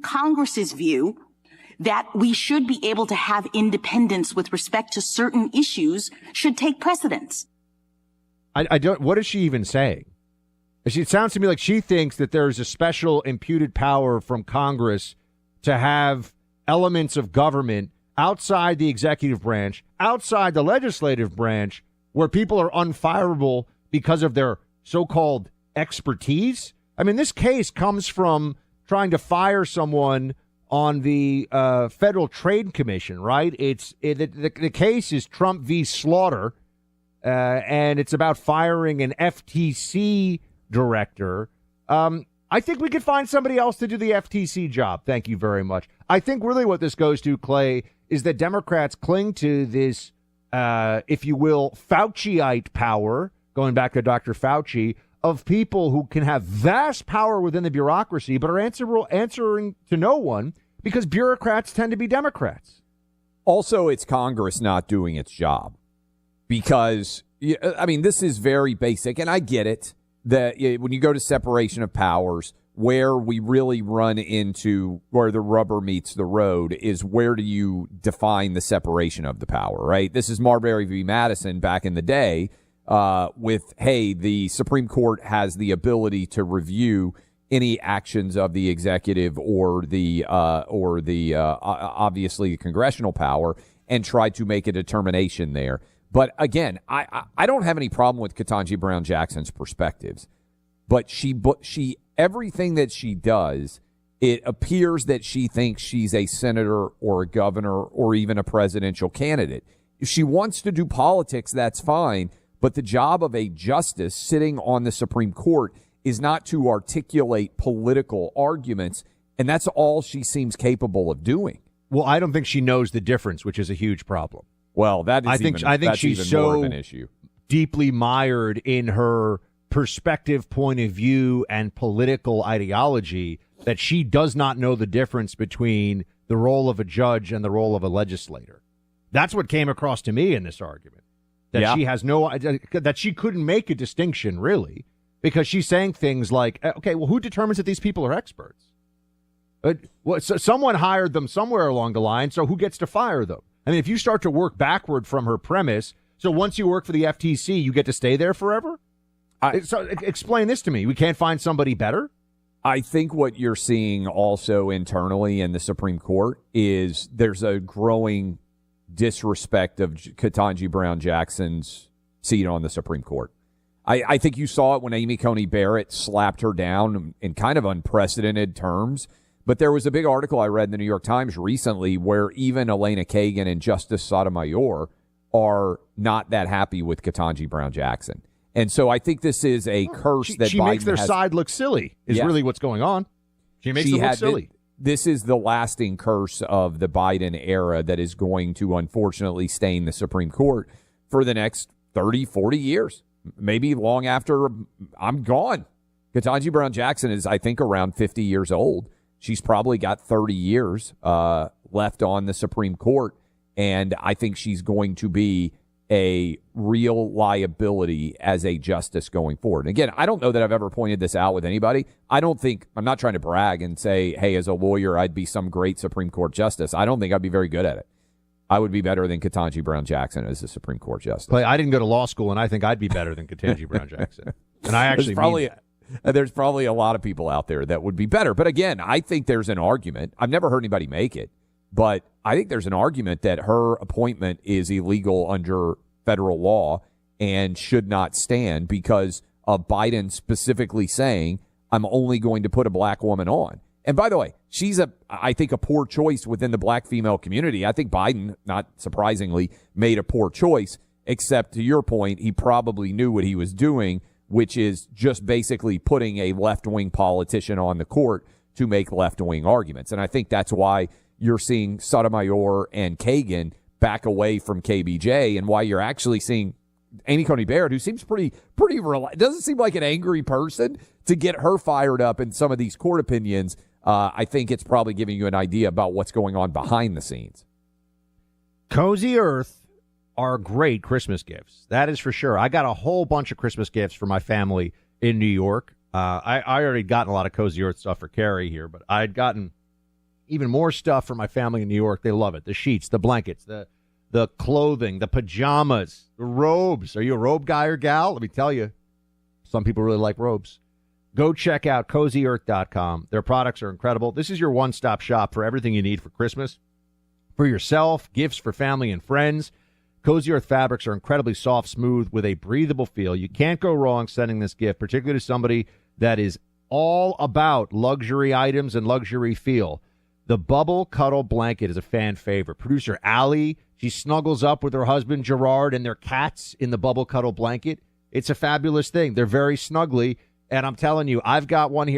Congress's view that we should be able to have independence with respect to certain issues should take precedence. I don't. What is she even saying? It sounds to me like she thinks that there's a special imputed power from Congress to have elements of government outside the executive branch, outside the legislative branch, where people are unfireable because of their so-called expertise. I mean, this case comes from trying to fire someone on the Federal Trade Commission, right? The case is Trump v. Slaughter, and it's about firing an FTC director. I think we could find somebody else to do the FTC job. Thank you very much. I think really what this goes to, Clay, is that Democrats cling to this, if you will, Fauciite power, going back to Dr. Fauci, of people who can have vast power within the bureaucracy but are answering to no one because bureaucrats tend to be Democrats. Also, it's Congress not doing its job because, I mean, this is very basic, and I get it, that when you go to separation of powers, where we really run into where the rubber meets the road is where do you define the separation of the power, right? This is Marbury v. Madison back in the day with, hey, the Supreme Court has the ability to review any actions of the executive or the obviously congressional power and try to make a determination there. But again, I don't have any problem with Ketanji Brown Jackson's perspectives, but she everything that she does, it appears that she thinks she's a senator or a governor or even a presidential candidate. If she wants to do politics, that's fine. But the job of a justice sitting on the Supreme Court is not to articulate political arguments, and that's all she seems capable of doing. Well, I don't think she knows the difference, which is a huge problem. Well, I think she's more so of an issue. Deeply mired in her perspective, point of view, and political ideology that she does not know the difference between the role of a judge and the role of a legislator. That's what came across to me in this argument. That she has no idea, that she couldn't make a distinction, really, because she's saying things like, okay, well, who determines that these people are experts? So someone hired them somewhere along the line, so who gets to fire them? I mean, if you start to work backward from her premise, so once you work for the FTC, you get to stay there forever? So explain this to me. We can't find somebody better? I think what you're seeing also internally in the Supreme Court is there's a growing disrespect of Ketanji Brown Jackson's seat on the Supreme Court. I think you saw it when Amy Coney Barrett slapped her down in kind of unprecedented terms. But there was a big article I read in the New York Times recently where even Elena Kagan and Justice Sotomayor are not that happy with Ketanji Brown Jackson. And so I think this is a curse that she Biden makes their side look silly is really what's going on. She makes them look silly. This is the lasting curse of the Biden era that is going to unfortunately stain the Supreme Court for the next 30, 40 years, maybe long after I'm gone. Ketanji Brown Jackson is, I think, around 50 years old. She's probably got 30 years left on the Supreme Court, and I think she's going to be a real liability as a justice going forward. And again, I don't know that I've ever pointed this out with anybody. I'm not trying to brag and say, hey, as a lawyer, I'd be some great Supreme Court justice. I don't think I'd be very good at it. I would be better than Ketanji Brown Jackson as a Supreme Court justice. Clay, I didn't go to law school, and I think I'd be better than Ketanji Brown Jackson. And I actually There's probably a lot of people out there that would be better. But again, I think there's an argument. I've never heard anybody make it, but I think there's an argument that her appointment is illegal under federal law and should not stand because of Biden specifically saying, I'm only going to put a black woman on. And by the way, she's I think a poor choice within the black female community. I think Biden, not surprisingly, made a poor choice, except to your point, he probably knew what he was doing, which is just basically putting a left-wing politician on the court to make left-wing arguments. And I think that's why you're seeing Sotomayor and Kagan back away from KBJ and why you're actually seeing Amy Coney Barrett, who seems pretty doesn't seem like an angry person, to get her fired up in some of these court opinions. I think it's probably giving you an idea about what's going on behind the scenes. Cozy Earth are great Christmas gifts. That is for sure. I got a whole bunch of Christmas gifts for my family in New York. I already gotten a lot of Cozy Earth stuff for Carrie here, but I'd gotten even more stuff for my family in New York. They love it. The sheets, the blankets, the clothing, the pajamas, the robes. Are you a robe guy or gal? Let me tell you, some people really like robes. Go check out CozyEarth.com. Their products are incredible. This is your one-stop shop for everything you need for Christmas, for yourself, gifts for family and friends. Cozy Earth fabrics are incredibly soft, smooth, with a breathable feel. You can't go wrong sending this gift, particularly to somebody that is all about luxury items and luxury feel. The Bubble Cuddle Blanket is a fan favorite. Producer Allie, she snuggles up with her husband Gerard and their cats in the Bubble Cuddle Blanket. It's a fabulous thing. They're very snuggly, and I'm telling you, I've got one here.